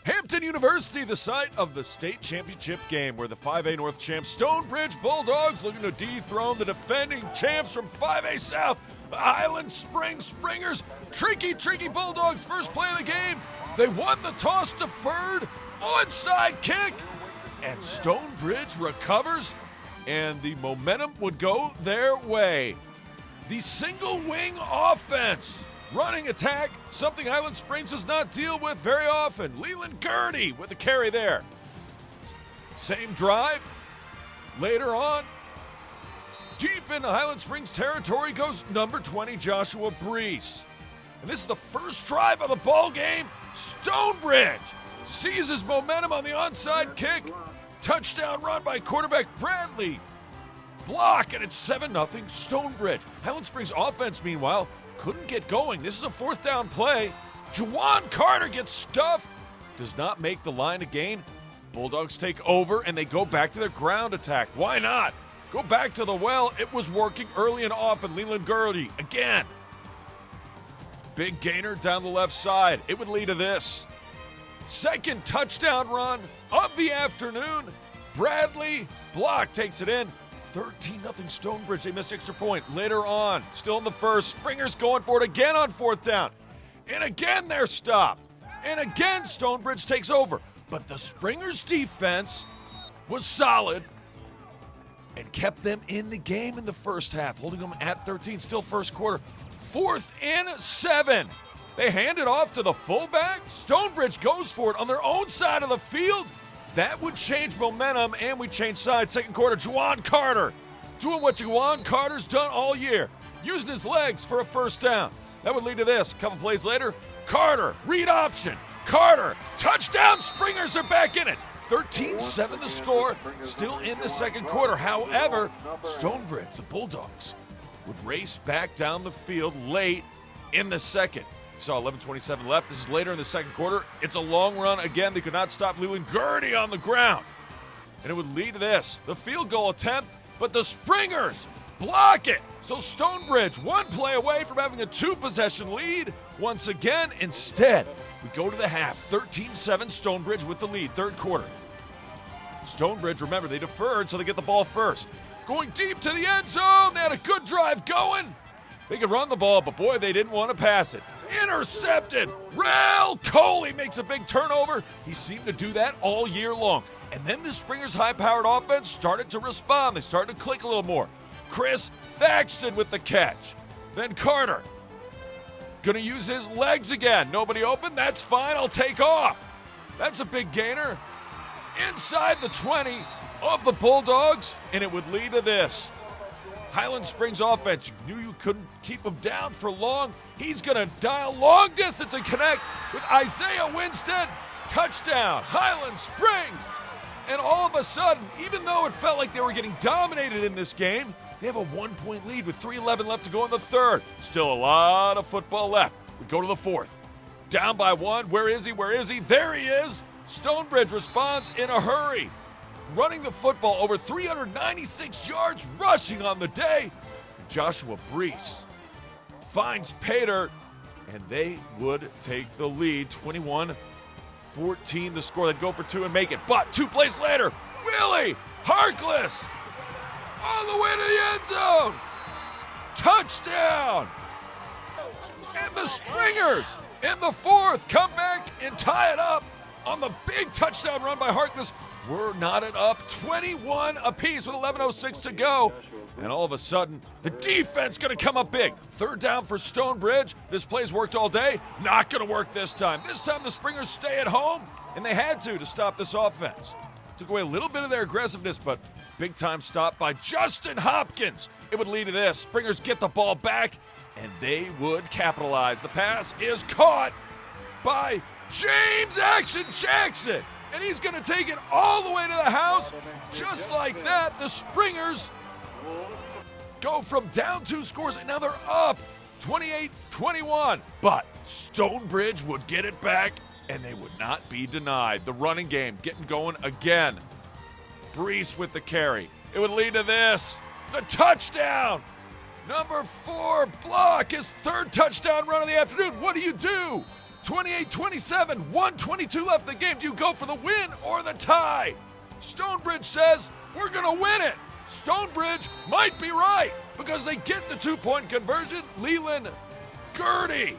Hampton University, the site of the state championship game, where the 5A North champs Stonebridge Bulldogs looking to dethrone the defending champs from 5A South, the Highland Springers. Tricky Bulldogs, first play of the game. They won the toss, deferred, onside kick, and Stonebridge recovers, and the momentum would go their way. The single wing offense. Running attack, something Highland Springs does not deal with very often. Leland Gurney with the carry there. Same drive. Later on, deep into Highland Springs territory goes number 20, Joshua Brees. And this is the first drive of the ball game. Stonebridge seizes momentum on the onside kick. Touchdown run by quarterback Bradley. Block, and it's 7-0 Stonebridge. Highland Springs offense, meanwhile, couldn't get going. This is a fourth down play. Juwan Carter gets stuffed. Does not make the line to gain. Bulldogs take over, and they go back to their ground attack. Why not? Go back to the well. It was working early and often. Leland Gurley again. Big gainer down the left side. It would lead to this. Second touchdown run of the afternoon. Bradley block takes it in. 13-0 Stonebridge. They missed extra point. Later on, still in the first, Springers going for it again on fourth down. And again they're stopped. And again Stonebridge takes over. But the Springers defense was solid and kept them in the game in the first half, holding them at 13, still first quarter. 4th and 7. They hand it off to the fullback. Stonebridge goes for it on their own side of the field. That would change momentum, and we change sides. Second quarter, Juwan Carter doing what Juwan Carter's done all year, using his legs for a first down. That would lead to this. A couple plays later, Carter, read option. Carter, touchdown. Springers are back in it. 13-7 the score, still in the second quarter. However, Stonebridge, the Bulldogs, would race back down the field late in the second. Saw 11:27 left. This is later in the second quarter. It's a long run. Again, they could not stop Leland Gurney on the ground. And it would lead to this. The field goal attempt, but the Springers block it. So Stonebridge, one play away from having a two-possession lead. Once again, instead, we go to the half. 13-7, Stonebridge with the lead. Third quarter. Stonebridge, remember, they deferred, so they get the ball first. Going deep to the end zone. They had a good drive going. They could run the ball, but boy, they didn't want to pass it. Intercepted. Rel Coley makes a big turnover. He seemed to do that all year long. And then the Springers' high-powered offense started to respond. They started to click a little more. Chris Thaxton with the catch. Then Carter. Going to use his legs again. Nobody open. That's fine. I'll take off. That's a big gainer. Inside the 20 of the Bulldogs, and it would lead to this. Highland Springs offense, you knew you couldn't keep him down for long. He's going to dial long distance and connect with Isaiah Winstead. Touchdown, Highland Springs. And all of a sudden, even though it felt like they were getting dominated in this game, they have a 1-point lead with 3:11 left to go in the third. Still a lot of football left. We go to the fourth. Down by one. Where is he? There he is. Stonebridge responds in a hurry. Running the football over 396 yards, rushing on the day. Joshua Brees finds pay dirt, and they would take the lead. 21-14 the score. They'd go for two and make it. But 2 plays later, Willie Harkless all the way to the end zone. Touchdown. And the Springers in the fourth come back and tie it up on the big touchdown run by Harkless. We're knotted up 21 apiece with 11:06 to go. And all of a sudden, the defense going to come up big. Third down for Stonebridge. This play's worked all day. Not going to work this time. This time the Springers stay at home, and they had to stop this offense. Took away a little bit of their aggressiveness, but big time stop by Justin Hopkins. It would lead to this. Springers get the ball back, and they would capitalize. The pass is caught by James Action Jackson. And he's going to take it all the way to the house. Just like that, the Springers go from down 2 scores, and now they're up 28-21. But Stonebridge would get it back, and they would not be denied. The running game getting going again. Brees with the carry. It would lead to this. The touchdown. Number 4 block, his third touchdown run of the afternoon. What do? 28-27, 1:22 left in the game. Do you go for the win or the tie? Stonebridge says, we're going to win it. Stonebridge might be right because they get the 2-point conversion. Leland Gertie.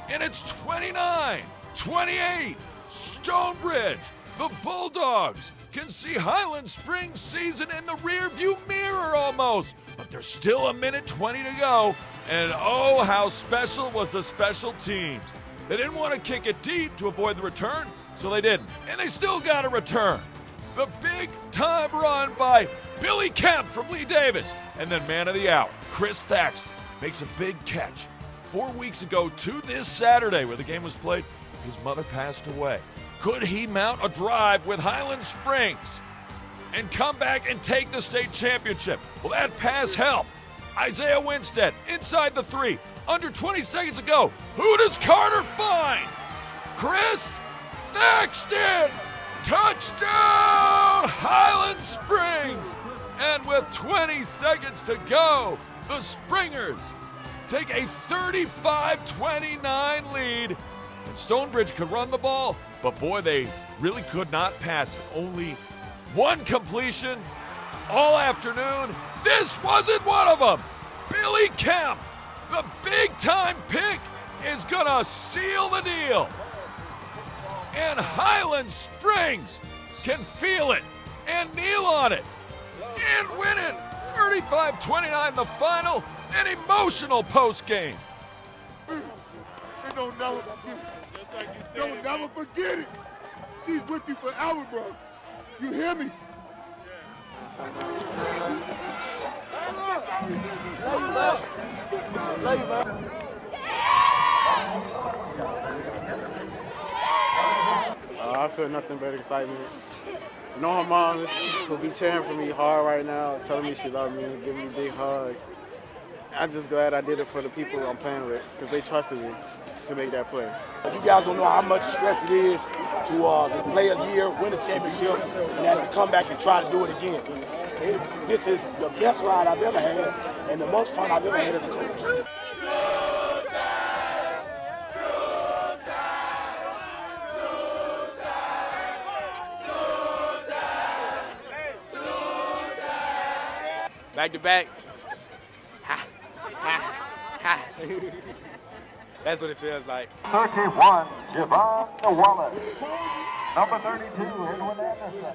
And it's 29-28. Stonebridge. The Bulldogs can see Highland Springs season in the rearview mirror almost. But there's still a minute 20 to go. And oh, how special was the special teams. They didn't want to kick it deep to avoid the return, so they didn't. And they still got a return. The big time run by Billy Kemp from Lee Davis. And then man of the hour, Chris Thaxton, makes a big catch. 4 weeks ago to this Saturday where the game was played, his mother passed away. Could he mount a drive with Highland Springs and come back and take the state championship? Well, that pass helped. Isaiah Winstead inside the 3. Under 20 seconds to go. Who does Carter find? Chris Thaxton! Touchdown, Highland Springs! And with 20 seconds to go, the Springers take a 35-29 lead. And Stonebridge could run the ball, but boy, they really could not pass it. Only one completion all afternoon. This wasn't one of them. Billy Kemp, the big-time pick, is going to seal the deal. And Highland Springs can feel it and kneel on it and win it. 35-29 the final, an emotional postgame. Don't never forget it. Just like you said. Don't never forget it. She's with you forever, bro. You hear me? I feel nothing but excitement. You know, my mom will be cheering for me hard right now, telling me she loves me, giving me a big hug. I'm just glad I did it for the people I'm playing with because they trusted me to make that play. You guys don't know how much stress it is to play a year, win a championship, and have to come back and try to do it again. This is the best ride I've ever had and the most fun I've ever had as a coach. Back to back. Ha, ha, ha. That's what it feels like. 31, Javon Wallace. Number 32, Edwin Anderson.